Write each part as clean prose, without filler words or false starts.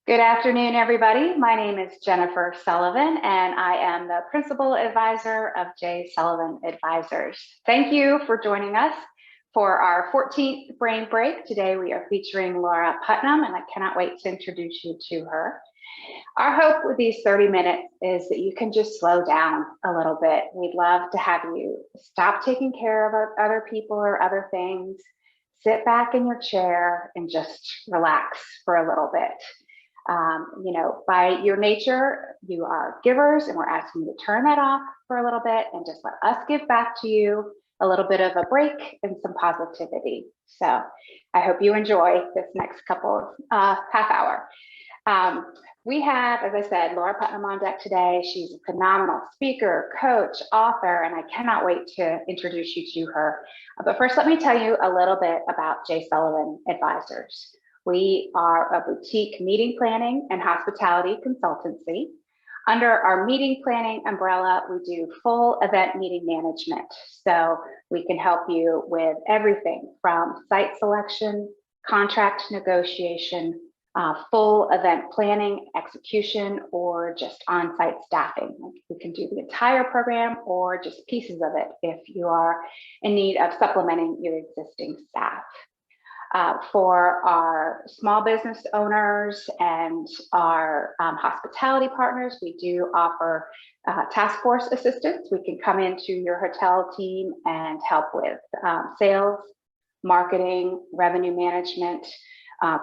Good afternoon, everybody. My name is Jennifer Sullivan, and I am the Principal Advisor of J. Sullivan Advisors. Thank you for joining us for our 14th Brain Break. Today, we are featuring Laura Putnam, and I cannot wait to introduce you to her. Our hope with these 30 minutes is that you can just slow down a little bit. We'd love to have you stop taking care of other people or other things, sit back in your chair, and just relax for a little bit. By your nature, you are givers, and we're asking you to turn that off for a little bit and just let us give back to you a little bit of a break and some positivity. So I hope you enjoy this next couple of half hour. We have, as I said, Laura Putnam on deck today. She's a phenomenal speaker, coach, author, and I cannot wait to introduce you to her. But first, let me tell you a little bit about J. Sullivan Advisors. We are a boutique meeting planning and hospitality consultancy. Under our meeting planning umbrella, we do full event meeting management. So we can help you with everything from site selection, contract negotiation, full event planning, execution, or just on-site staffing. We can do the entire program or just pieces of it if you are in need of supplementing your existing staff. For our small business owners and our hospitality partners, we do offer task force assistance. We can come into your hotel team and help with sales, marketing, revenue management,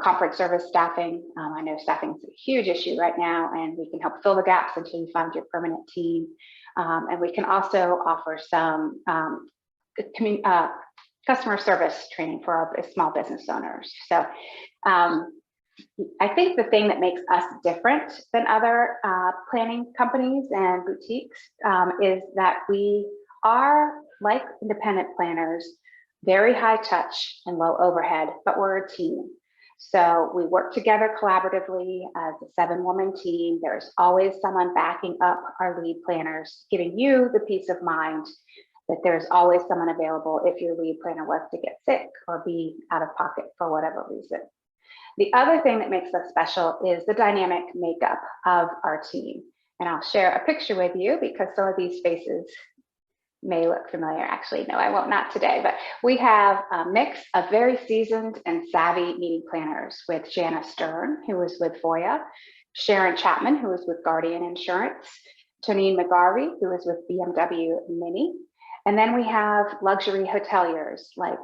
conference service staffing. I know staffing is a huge issue right now, and we can help fill the gaps until you find your permanent team. And we can also offer some customer service training for our small business owners. So I think the thing that makes us different than other planning companies and boutiques is that we are, like independent planners, very high touch and low overhead, but we're a team. So we work together collaboratively as a 7-woman team. There's always someone backing up our lead planners, giving you the peace of mind that there's always someone available if your lead planner was to get sick or be out of pocket for whatever reason. The other thing that makes us special is the dynamic makeup of our team. And I'll share a picture with you because some of these faces may look familiar. Actually, no, I won't, not today, but we have a mix of very seasoned and savvy meeting planners with Jana Stern, who was with Voya, Sharon Chapman, who was with Guardian Insurance, Tonine McGarvey, who was with BMW Mini, and then we have luxury hoteliers like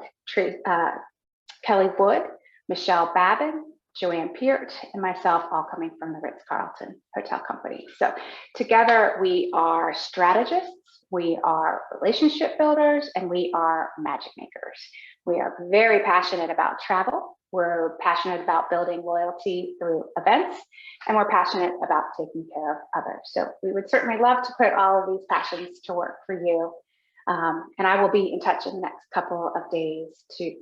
Kelly Wood, Michelle Babin, Joanne Peart, and myself, all coming from the Ritz-Carlton Hotel Company. So together we are strategists, we are relationship builders, and we are magic makers. We are very passionate about travel. We're passionate about building loyalty through events, and we're passionate about taking care of others. So we would certainly love to put all of these passions to work for you. And I will be in touch in the next couple of days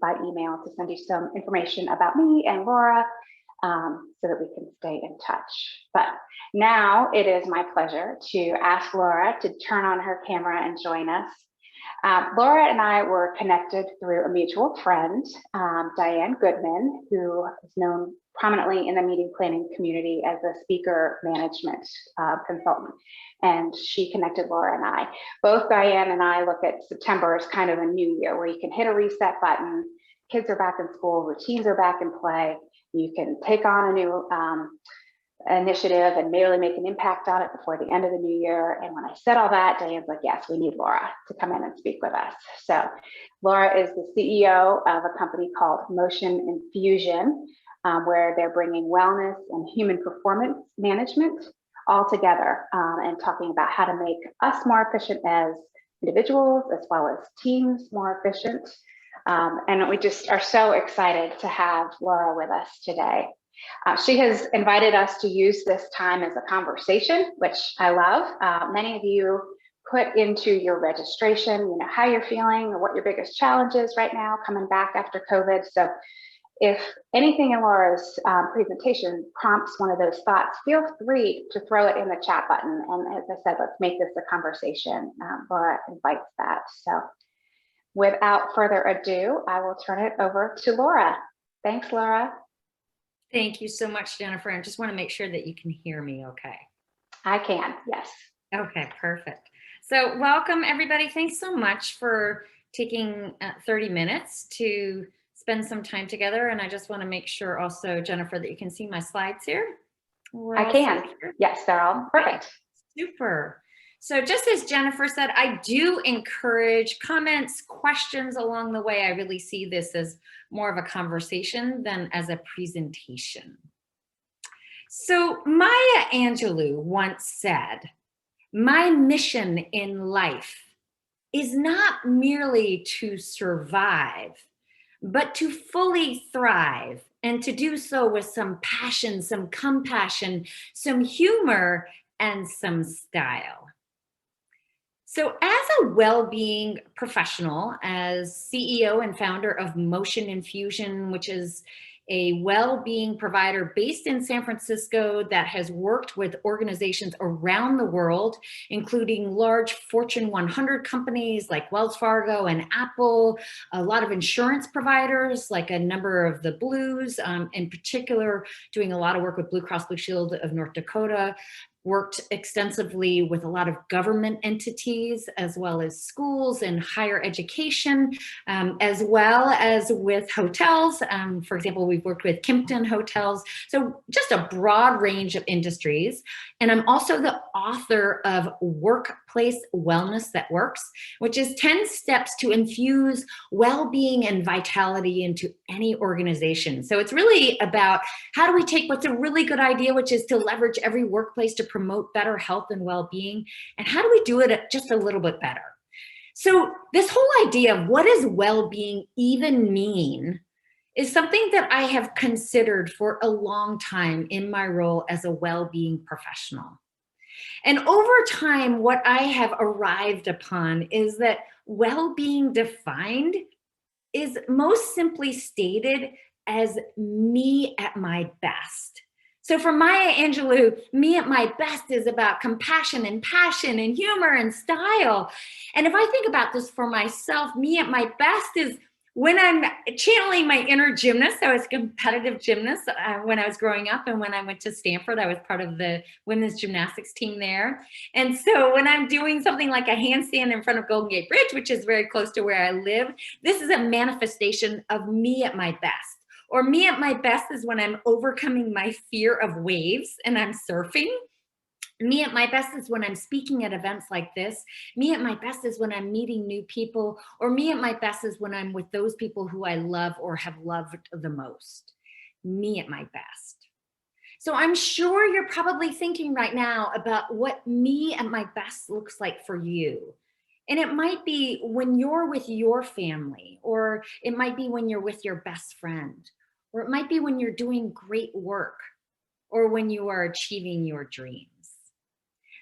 by email to send you some information about me and Laura so that we can stay in touch. But now it is my pleasure to ask Laura to turn on her camera and join us. Laura and I were connected through a mutual friend, Diane Goodman, who is known prominently in the meeting planning community as a speaker management consultant. And she connected Laura and I. Both Diane and I look at September as kind of a new year where you can hit a reset button, kids are back in school, routines are back in play, you can take on a new initiative and really make an impact on it before the end of the new year. And when I said all that, Diane's like, yes, we need Laura to come in and speak with us. So Laura is the CEO of a company called Motion Infusion, where they're bringing wellness and human performance management all together and talking about how to make us more efficient as individuals as well as teams more efficient. And we just are so excited to have Laura with us today. She has invited us to use this time as a conversation, which I love. Many of you put into your registration, how you're feeling or what your biggest challenge is right now coming back after COVID. So if anything in Laura's presentation prompts one of those thoughts, feel free to throw it in the chat button. And as I said, let's make this a conversation. Laura invites that. So without further ado, I will turn it over to Laura. Thanks, Laura. Thank you so much, Jennifer. I just want to make sure that you can hear me okay. I can, yes. Okay, perfect. So welcome everybody. Thanks so much for taking 30 minutes to spend some time together. And I just want to make sure also, Jennifer, that you can see my slides here. We're I all can. set here. Yes, they're all perfect. Super. So just as Jennifer said, I do encourage comments, questions along the way. I really see this as more of a conversation than as a presentation. So Maya Angelou once said, "My mission in life is not merely to survive, but to fully thrive, and to do so with some passion, some compassion, some humor, and some style." So, as a well-being professional, as CEO and founder of Motion Infusion, which is a well-being provider based in San Francisco that has worked with organizations around the world, including large Fortune 100 companies like Wells Fargo and Apple, a lot of insurance providers like a number of the Blues, in particular, doing a lot of work with Blue Cross Blue Shield of North Dakota, worked extensively with a lot of government entities, as well as schools and higher education, as well as with hotels. For example, we've worked with Kimpton Hotels. So just a broad range of industries. And I'm also the author of Workplace Wellness That Works, which is 10 steps to infuse well-being and vitality into any organization. So it's really about how do we take what's a really good idea, which is to leverage every workplace to promote better health and well-being, and how do we do it just a little bit better? So this whole idea of what does well-being even mean is something that I have considered for a long time in my role as a well-being professional. And over time, what I have arrived upon is that well-being defined is most simply stated as me at my best. So for Maya Angelou, me at my best is about compassion and passion and humor and style. And if I think about this for myself, me at my best is when I'm channeling my inner gymnast. I was a competitive gymnast when I was growing up, and when I went to Stanford, I was part of the women's gymnastics team there. And so when I'm doing something like a handstand in front of Golden Gate Bridge, which is very close to where I live, this is a manifestation of me at my best. Or me at my best is when I'm overcoming my fear of waves and I'm surfing. Me at my best is when I'm speaking at events like this. Me at my best is when I'm meeting new people. Or me at my best is when I'm with those people who I love or have loved the most. Me at my best. So I'm sure you're probably thinking right now about what me at my best looks like for you. And it might be when you're with your family, or it might be when you're with your best friend, or it might be when you're doing great work, or when you are achieving your dreams.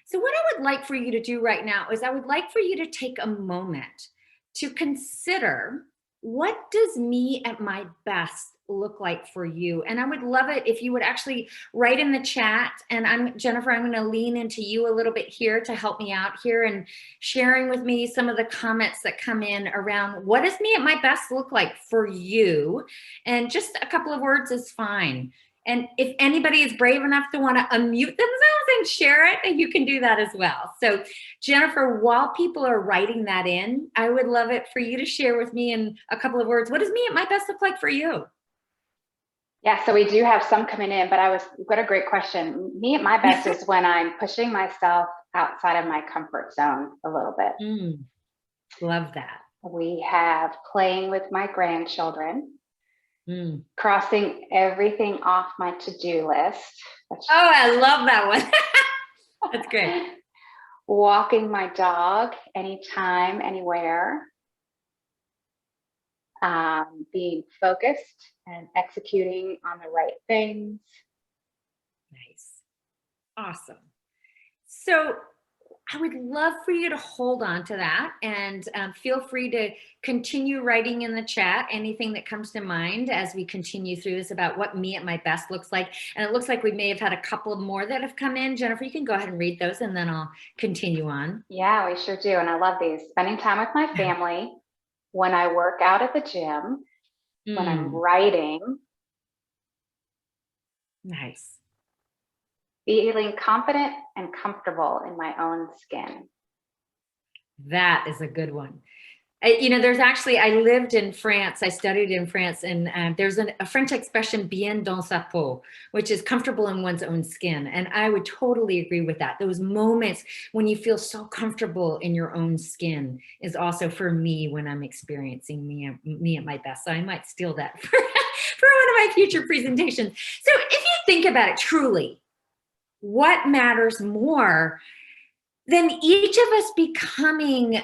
So what I would like for you to do right now is I would like for you to take a moment to consider, what does me at my best look like for you? And I would love it if you would actually write in the chat. And Jennifer, I'm going to lean into you a little bit here to help me out here and sharing with me some of the comments that come in around what does me at my best look like for you? And just a couple of words is fine. And if anybody is brave enough to want to unmute themselves and share it, and you can do that as well. So Jennifer, while people are writing that in, I would love it for you to share with me in a couple of words, what does me at my best look like for you? Yeah, so we do have some coming in, but what a great question. Me at my best is when I'm pushing myself outside of my comfort zone a little bit. Love that. We have playing with my grandchildren, crossing everything off my to-do list. Oh, I love that one. That's great. Walking my dog anytime, anywhere. Being focused and executing on the right things. Nice. Awesome. So I would love for you to hold on to that, and feel free to continue writing in the chat anything that comes to mind as we continue through this about what me at my best looks like. And it looks like we may have had a couple more that have come in. Jennifer, you can go ahead and read those and then I'll continue on. Yeah, we sure do. And I love these. Spending time with my family, when I work out at the gym, when I'm writing, Nice. Feeling confident and comfortable in my own skin. That is a good one. You know, there's actually, I lived in France, I studied in France, and there's a French expression, bien dans sa peau, which is comfortable in one's own skin. And I would totally agree with that. Those moments when you feel so comfortable in your own skin is also for me when I'm experiencing me at my best. So I might steal that for one of my future presentations. So if you think about it truly, what matters more than each of us becoming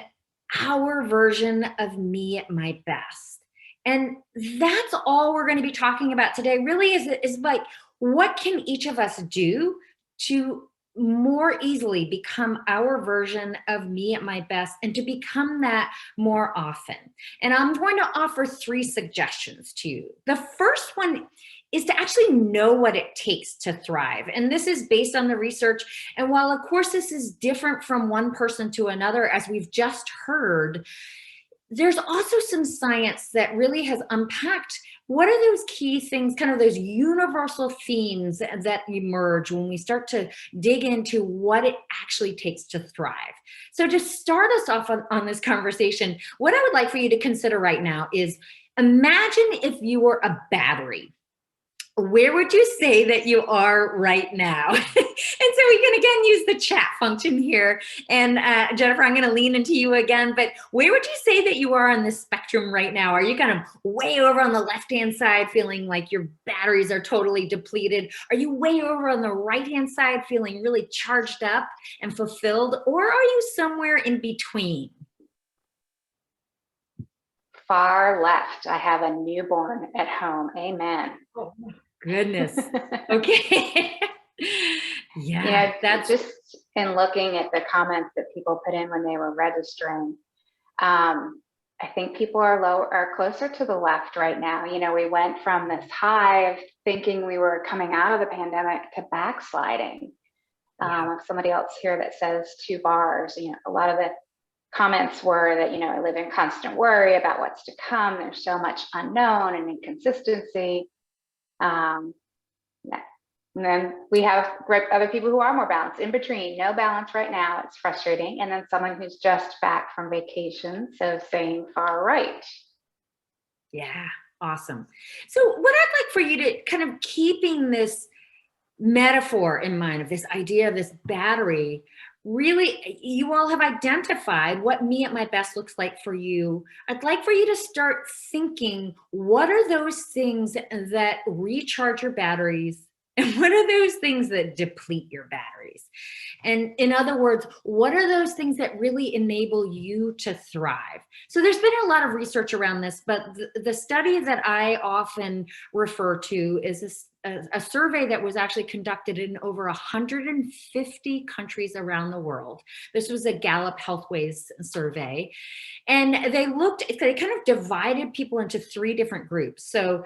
our version of me at my best? And that's all we're going to be talking about today, really, is like, what can each of us do to more easily become our version of me at my best and to become that more often? And I'm going to offer 3 suggestions to you. The first one is to actually know what it takes to thrive. And this is based on the research. And while, of course, this is different from one person to another, as we've just heard, there's also some science that really has unpacked what are those key things, kind of those universal themes that emerge when we start to dig into what it actually takes to thrive. So to start us off on this conversation, what I would like for you to consider right now is, imagine if you were a battery. Where would you say that you are right now? And so we can again use the chat function here. And Jennifer, I'm going to lean into you again, but where would you say that you are on this spectrum right now? Are you kind of way over on the left-hand side feeling like your batteries are totally depleted? Are you way over on the right-hand side feeling really charged up and fulfilled? Or are you somewhere in between? Far left. I have a newborn at home. Amen. Oh, goodness. Okay. Yeah, that's just in looking at the comments that people put in when they were registering. I think people are closer to the left right now. You know, we went from this high of thinking we were coming out of the pandemic to backsliding. Somebody else here that says 2 bars. You know, a lot of the comments were that, you know, I live in constant worry about what's to come. There's so much unknown and inconsistency. And then we have other people who are more balanced, in between, no balance right now. It's frustrating. And then someone who's just back from vacation, so saying far right. Yeah, awesome. So what I'd like for you to kind of, keeping this metaphor in mind of this idea of this battery, really, you all have identified what me at my best looks like for you. I'd like for you to start thinking, what are those things that recharge your batteries? And what are those things that deplete your batteries? And in other words, what are those things that really enable you to thrive? So there's been a lot of research around this, but the study that I often refer to is a survey that was actually conducted in over 150 countries around the world. This was a Gallup Healthways survey. And they kind of divided people into 3 different groups. So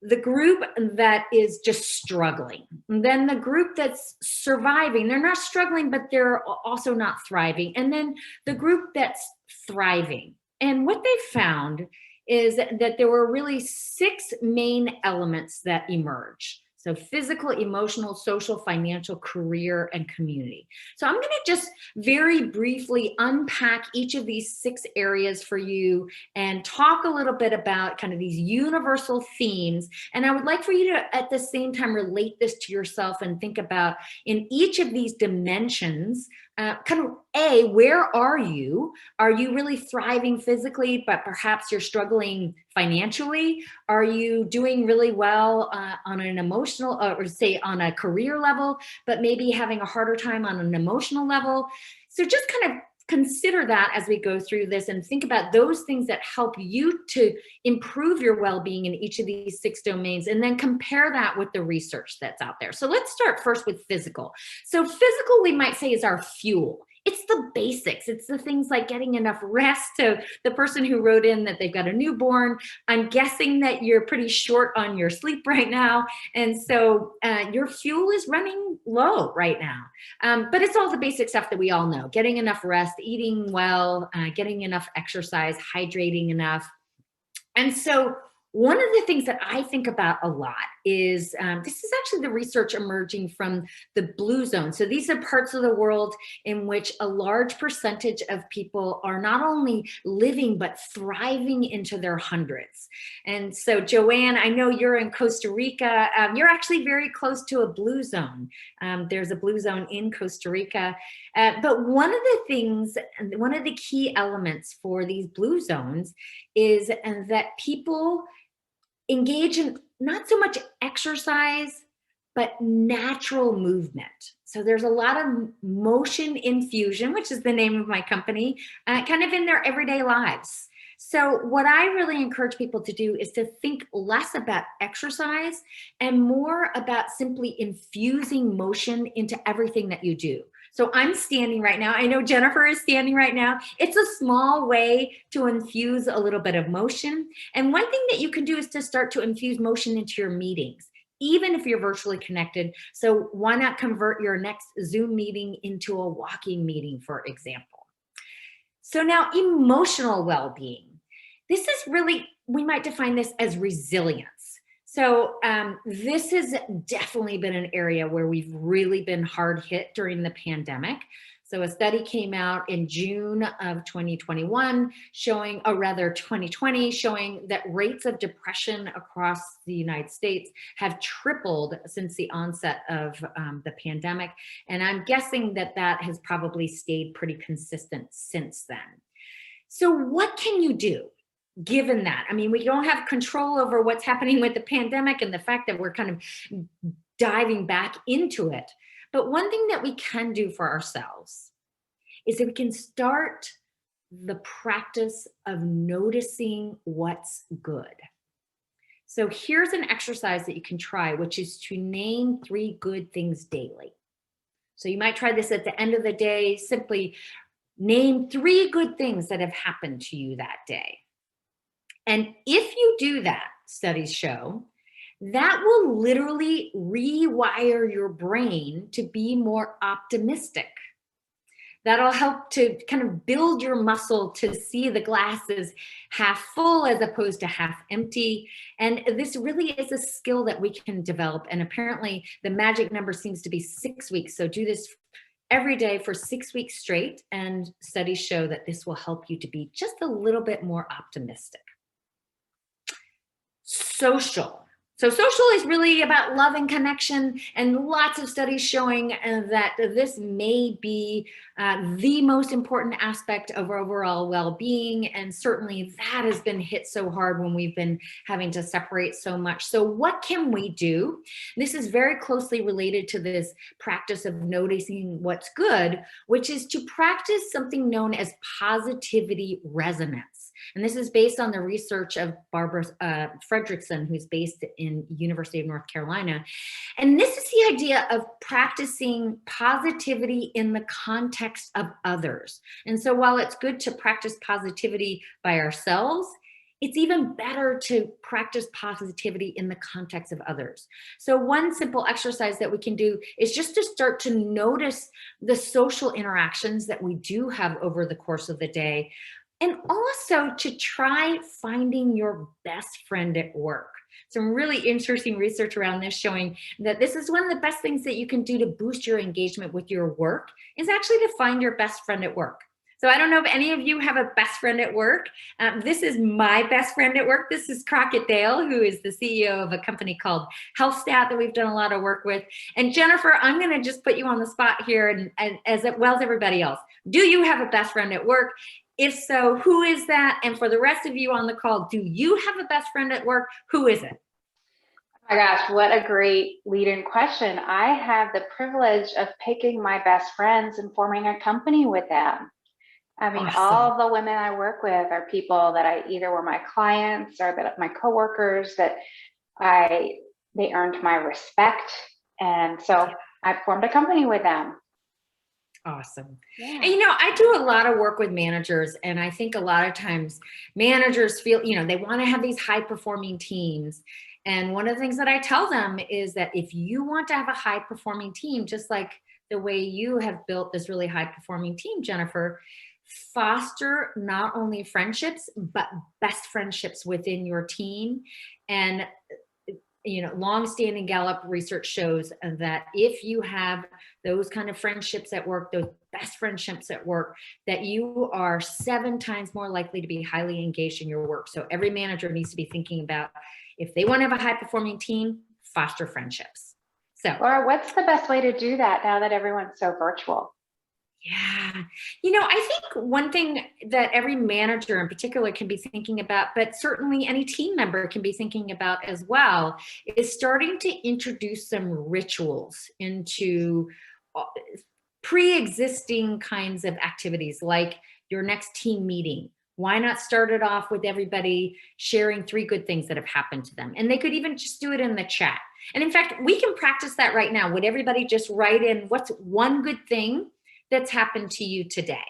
the group that is just struggling, and then the group that's surviving, they're not struggling, but they're also not thriving. And then the group that's thriving. And what they found is that there were really 6 main elements that emerge. So physical, emotional, social, financial, career, and community. So I'm going to just very briefly unpack each of these 6 areas for you and talk a little bit about kind of these universal themes. And I would like for you to, at the same time, relate this to yourself and think about, in each of these dimensions, kind of where are you? Are you really thriving physically, but perhaps you're struggling financially? Are you doing really well on an emotional, or say on a career level, but maybe having a harder time on an emotional level? So just kind of consider that as we go through this and think about those things that help you to improve your well-being in each of these 6 domains, and then compare that with the research that's out there. So let's start first with physical. So physical, we might say, is our fuel. It's the basics. It's the things like getting enough rest. So the person who wrote in that they've got a newborn, I'm guessing that you're pretty short on your sleep right now. And so your fuel is running low right now. But it's all the basic stuff that we all know: getting enough rest, eating well, getting enough exercise, hydrating enough. And so one of the things that I think about a lot is, this is actually the research emerging from the blue zone. So these are parts of the world in which a large percentage of people are not only living, but thriving into their hundreds. And so Joanne, I know you're in Costa Rica. You're actually very close to a blue zone. There's a blue zone in Costa Rica. But one of the things, one of the key elements for these blue zones is that people engage in not so much exercise, but natural movement. So there's a lot of Motion Infusion, which is the name of my company, kind of in their everyday lives. So what I really encourage people to do is to think less about exercise and more about simply infusing motion into everything that you do. So I'm standing right now. I know Jennifer is standing right now. It's a small way to infuse a little bit of motion. And one thing that you can do is to start to infuse motion into your meetings, even if you're virtually connected. So why not convert your next Zoom meeting into a walking meeting, for example? So now emotional well-being. This is really, we might define this as resilience. So this has definitely been an area where we've really been hard hit during the pandemic. So a study came out in June of 2021 showing, or rather 2020, showing that rates of depression across the United States have tripled since the onset of the pandemic. And I'm guessing that that has probably stayed pretty consistent since then. So what can you do? Given that, I mean, we don't have control over what's happening with the pandemic and the fact that we're kind of diving back into it. But one thing that we can do for ourselves is that we can start the practice of noticing what's good. So here's an exercise that you can try, which is to name 3 good things daily. So you might try this at the end of the day, simply name 3 good things that have happened to you that day. And if you do that, studies show, that will literally rewire your brain to be more optimistic. That'll help to kind of build your muscle to see the glass as half full as opposed to half empty. And this really is a skill that we can develop. And apparently the magic number seems to be 6 weeks. So do this every day for 6 weeks straight. And studies show that this will help you to be just a little bit more optimistic. Social. So social is really about love and connection, and lots of studies showing that this may be the most important aspect of overall well-being, and certainly that has been hit so hard when we've been having to separate so much. So what can we do? This is very closely related to this practice of noticing what's good, which is to practice something known as positivity resonance. And this is based on the research of Barbara Fredrickson, who's based in University of North Carolina. And this is the idea of practicing positivity in the context of others. And so while it's good to practice positivity by ourselves, it's even better to practice positivity in the context of others. So one simple exercise that we can do is just to start to notice the social interactions that we do have over the course of the day, and also to try finding your best friend at work. Some really interesting research around this showing that this is one of the best things that you can do to boost your engagement with your work, is actually to find your best friend at work. So I don't know if any of you have a best friend at work. This is my best friend at work. This is Crockett Dale, who is the CEO of a company called HealthStat that we've done a lot of work with. And Jennifer, I'm going to just put you on the spot here, and as well as everybody else. Do you have a best friend at work? If so, who is that? And for the rest of you on the call, do you have a best friend at work? Who is it? Oh my gosh, what a great lead-in question. I have the privilege of picking my best friends and forming a company with them. I mean, Awesome. all of the women I work with are people that I either were my clients or that my coworkers that they earned my respect. And so I formed a company with them. Awesome. Yeah. And I do a lot of work with managers, and I think a lot of times managers feel, they want to have these high performing teams. And one of the things that I tell them is that if you want to have a high performing team, just like the way you have built this really high performing team, Jennifer, foster not only friendships, but best friendships within your team. And longstanding Gallup research shows that if you have those kind of friendships at work, those best friendships at work, that you are 7 times more likely to be highly engaged in your work. So every manager needs to be thinking about, if they want to have a high performing team, foster friendships. So, or what's the best way to do that now that everyone's so virtual? Yeah. I think one thing that every manager in particular can be thinking about, but certainly any team member can be thinking about as well, is starting to introduce some rituals into pre-existing kinds of activities, like your next team meeting. Why not start it off with everybody sharing 3 good things that have happened to them? And they could even just do it in the chat. And in fact, we can practice that right now. Would everybody just write in, what's one good thing that's happened to you today?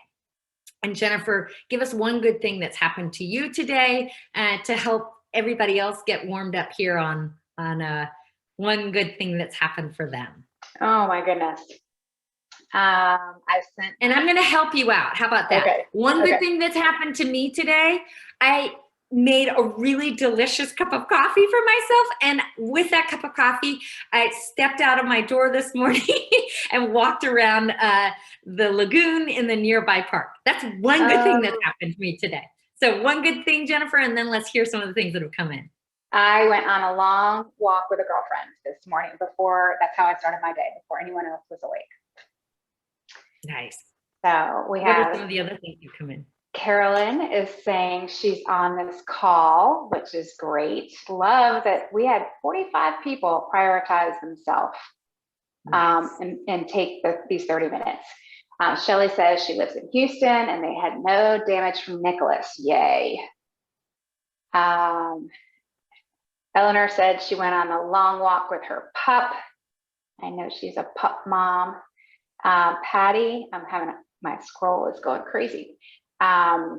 And Jennifer, give us one good thing that's happened to you today to help everybody else get warmed up here on one good thing that's happened for them. Oh my goodness. I've sent, and I'm going to help you out. How about that? Okay. One good thing that's happened to me today, I made a really delicious cup of coffee for myself. And with that cup of coffee, I stepped out of my door this morning and walked around the lagoon in the nearby park. That's one good thing that's happened to me today. So one good thing, Jennifer, and then let's hear some of the things that have come in. I went on a long walk with a girlfriend this morning that's how I started my day, before anyone else was awake. Nice. So we what have are some of the other things that come in? Carolyn is saying she's on this call, which is great. Love that we had 45 people prioritize themselves and take these 30 minutes. Shelly says she lives in Houston and they had no damage from Nicholas. Yay. Eleanor said she went on a long walk with her pup. I know she's a pup mom. Patty, my scroll is going crazy. Patty,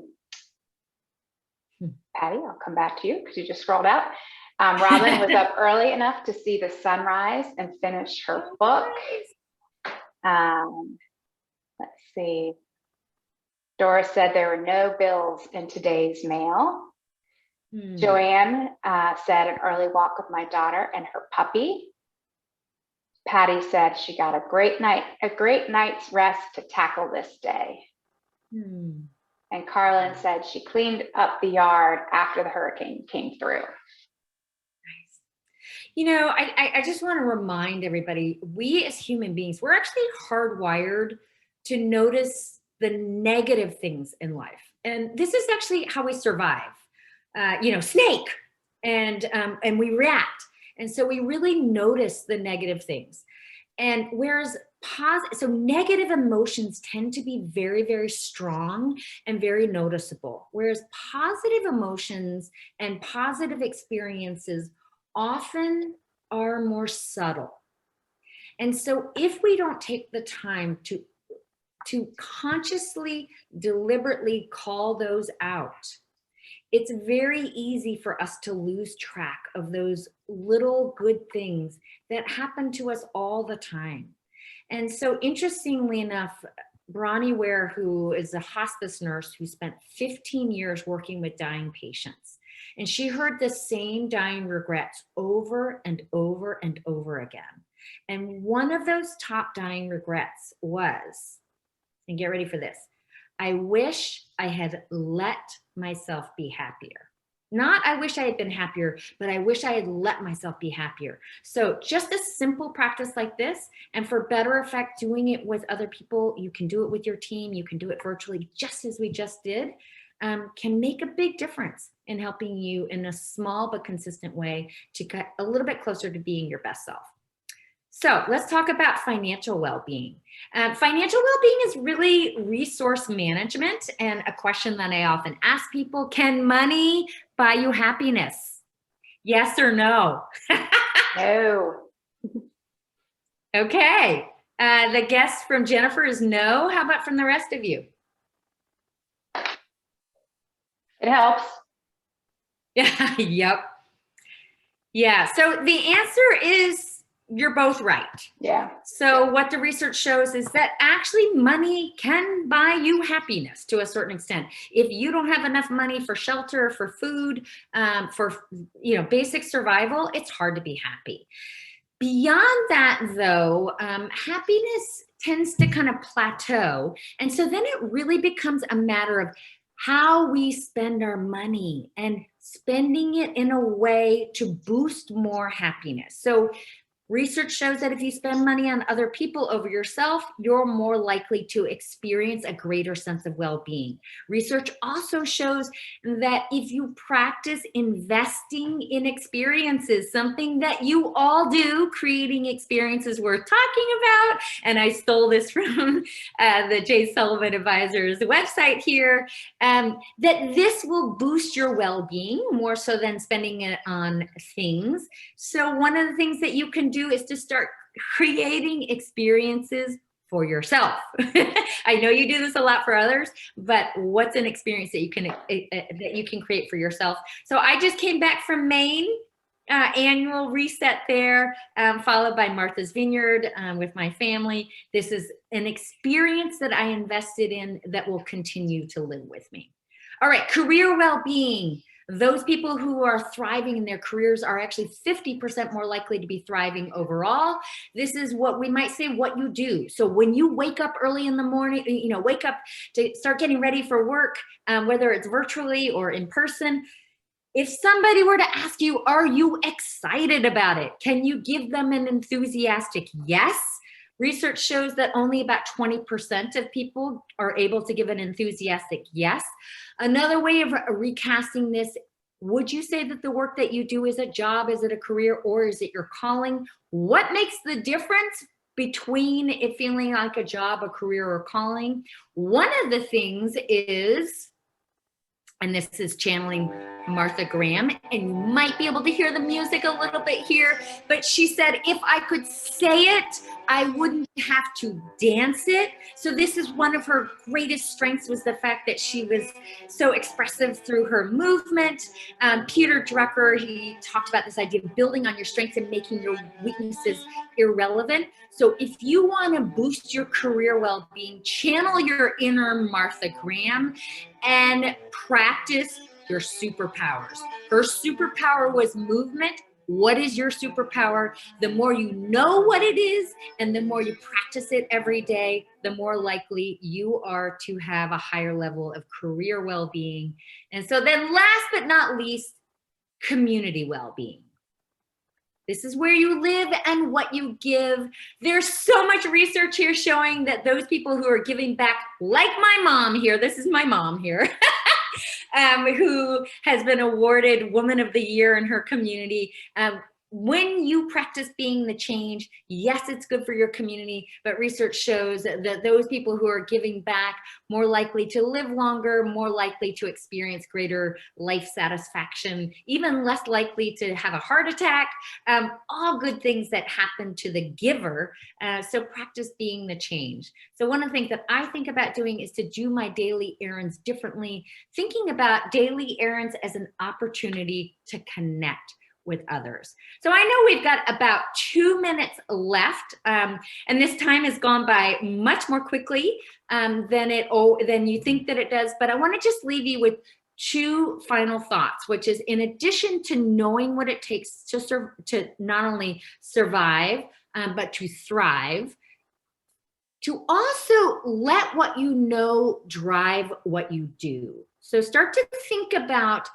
I'll come back to you because you just scrolled out. Robin was up early enough to see the sunrise and finish her book. Let's see. Doris said there were no bills in today's mail. Joanne said an early walk with my daughter and her puppy. Patty said she got a great night's rest to tackle this day. And Carlin said she cleaned up the yard after the hurricane came through. Nice. I just want to remind everybody, we as human beings, we're actually hardwired to notice the negative things in life. And this is actually how we survive. Snake, and we react. And so we really notice the negative things. And whereas so negative emotions tend to be very, very strong and very noticeable, whereas positive emotions and positive experiences often are more subtle. And so if we don't take the time to consciously, deliberately call those out, it's very easy for us to lose track of those little good things that happen to us all the time. And so interestingly enough, Bronnie Ware, who is a hospice nurse who spent 15 years working with dying patients, and she heard the same dying regrets over and over and over again. And one of those top dying regrets was, and get ready for this, I wish I had let myself be happier. Not I wish I had been happier, but I wish I had let myself be happier. So just a simple practice like this, and for better effect, doing it with other people, you can do it with your team, you can do it virtually, just as we just did, can make a big difference in helping you in a small but consistent way to get a little bit closer to being your best self. So let's talk about financial well-being. Financial well-being is really resource management, and a question that I often ask people, can money buy you happiness? Yes or no? No. Okay. The guess from Jennifer is no. How about from the rest of you? It helps. Yeah. Yep. Yeah. So the answer is you're both right. Yeah. So what the research shows is that actually money can buy you happiness to a certain extent. If you don't have enough money for shelter, for food, for basic survival, it's hard to be happy. Beyond that, though, happiness tends to kind of plateau. And so then it really becomes a matter of how we spend our money and spending it in a way to boost more happiness. So research shows that if you spend money on other people over yourself, you're more likely to experience a greater sense of well-being. Research also shows that if you practice investing in experiences, something that you all do, creating experiences worth talking about, and I stole this from the J. Sullivan Advisors website here, that this will boost your well-being more so than spending it on things. So one of the things that you can do is to start creating experiences for yourself. I know you do this a lot for others, but what's an experience that you can create for yourself? So I just came back from Maine, annual reset there, followed by Martha's Vineyard with my family. This is an experience that I invested in that will continue to live with me. All right, career well-being. Those people who are thriving in their careers are actually 50% more likely to be thriving overall. This is what we might say what you do. So when you wake up early in the morning, wake up to start getting ready for work, whether it's virtually or in person, if somebody were to ask you, are you excited about it? Can you give them an enthusiastic yes? Research shows that only about 20% of people are able to give an enthusiastic yes. Another way of recasting this, would you say that the work that you do is a job, is it a career, or is it your calling? What makes the difference between it feeling like a job, a career, or calling? One of the things is, and this is channeling Martha Graham, and you might be able to hear the music a little bit here, but she said, if I could say it, I wouldn't have to dance it. So this is one of her greatest strengths, was the fact that she was so expressive through her movement. Peter Drucker, he talked about this idea of building on your strengths and making your weaknesses irrelevant. So if you want to boost your career well-being, channel your inner Martha Graham and practice your superpowers. Her superpower was movement. What is your superpower? The more you know what it is, and the more you practice it every day, the more likely you are to have a higher level of career well-being. And so then last but not least, community well-being. This is where you live and what you give. There's so much research here showing that those people who are giving back, like my mom here, this is my mom here, who has been awarded Woman of the Year in her community. When you practice being the change, yes, it's good for your community, but research shows that those people who are giving back more likely to live longer, more likely to experience greater life satisfaction, even less likely to have a heart attack, all good things that happen to the giver. So practice being the change. So one of the things that I think about doing is to do my daily errands differently, thinking about daily errands as an opportunity to connect with others. So I know we've got about 2 minutes left, and this time has gone by much more quickly than you think that it does. But I want to just leave you with 2 final thoughts, which is, in addition to knowing what it takes to not only survive, but to thrive, to also let what you know drive what you do. So start to think about,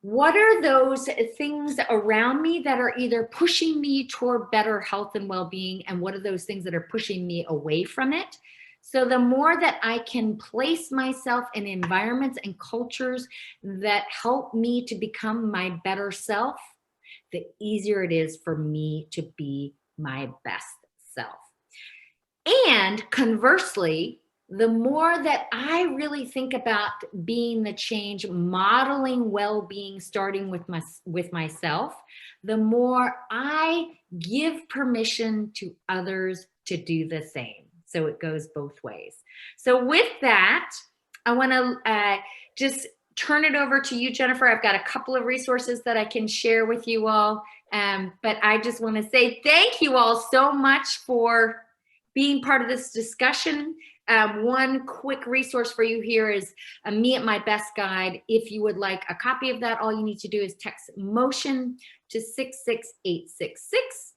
what are those things around me that are either pushing me toward better health and well-being, and what are those things that are pushing me away from it? So the more that I can place myself in environments and cultures that help me to become my better self, the easier it is for me to be my best self. And conversely, the more that I really think about being the change, modeling well-being, starting with myself, the more I give permission to others to do the same. So it goes both ways. So with that, I want to just turn it over to you, Jennifer. I've got a couple of resources that I can share with you all. But I just want to say thank you all so much for being part of this discussion. One quick resource for you here is a Me at My Best guide. If you would like a copy of that, all you need to do is text Motion to 66866.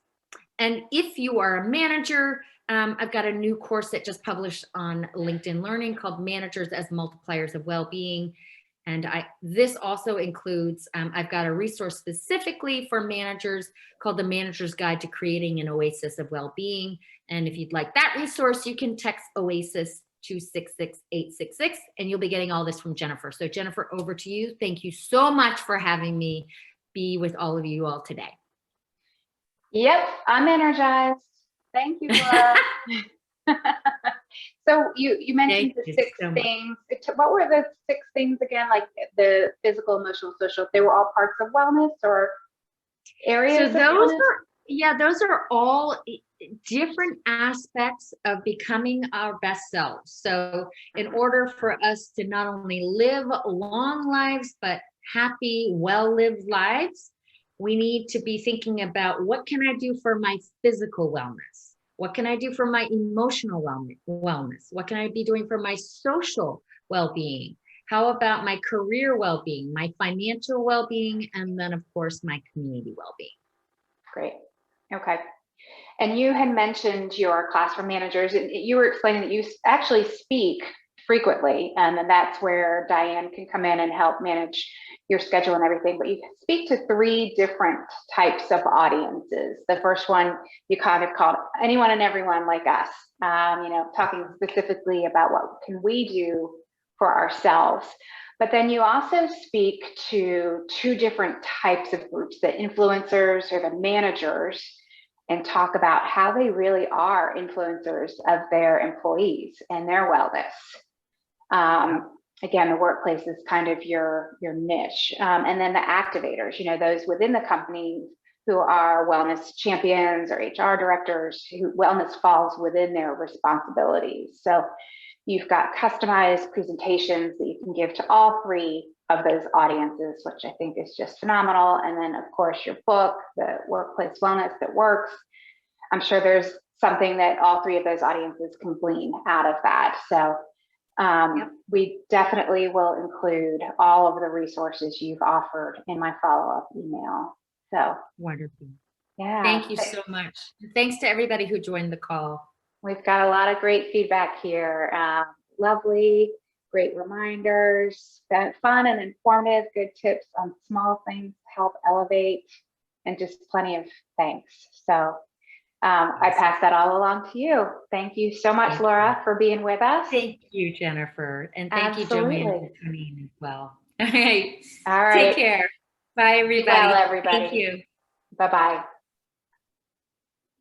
And if you are a manager, I've got a new course that just published on LinkedIn Learning called Managers as Multipliers of Wellbeing. And this also includes, I've got a resource specifically for managers called the Manager's Guide to Creating an Oasis of Wellbeing. And if you'd like that resource, you can text Oasis to 66866, and you'll be getting all this from Jennifer. So Jennifer, over to you. Thank you so much for having me be with all of you all today. Yep, I'm energized. Thank you, Laura. So you mentioned the 6 things. What were the 6 things again? Like the physical, emotional, social. They were all parts of wellness or areas. So those are all different aspects of becoming our best selves. So in order for us to not only live long lives, but happy, well-lived lives, we need to be thinking about what can I do for my physical wellness? What can I do for my emotional wellness? What can I be doing for my social well-being? How about my career well-being, my financial well-being, and then of course, my community well-being. Great. Okay. And you had mentioned your class for managers, and you were explaining that you actually speak frequently, and that's where Diane can come in and help manage your schedule and everything. But you speak to 3 different types of audiences. The first one you kind of called anyone and everyone like us, talking specifically about what can we do for ourselves. But then you also speak to 2 different types of groups, the influencers or the managers, and talk about how they really are influencers of their employees and their wellness. Again, the workplace is kind of your niche. And then the activators, those within the company who are wellness champions or HR directors, who wellness falls within their responsibilities. So you've got customized presentations that you can give to all 3 of those audiences, which I think is just phenomenal. And then of course your book, the Workplace Wellness That Works. I'm sure there's something that all 3 of those audiences can glean out of that. So we definitely will include all of the resources you've offered in my follow-up email. So wonderful. Yeah. Thank you so much. Thanks to everybody who joined the call. We've got a lot of great feedback here. Lovely, great reminders, fun and informative, good tips on small things to help elevate, and just plenty of thanks. So I pass that all along to you. Thank you so much, Laura, for being with us. Thank you, Jennifer. And thank you, Joanne, for tuning in as well. All right. Take care. Bye, everybody. Be well, everybody. Thank you. Bye-bye.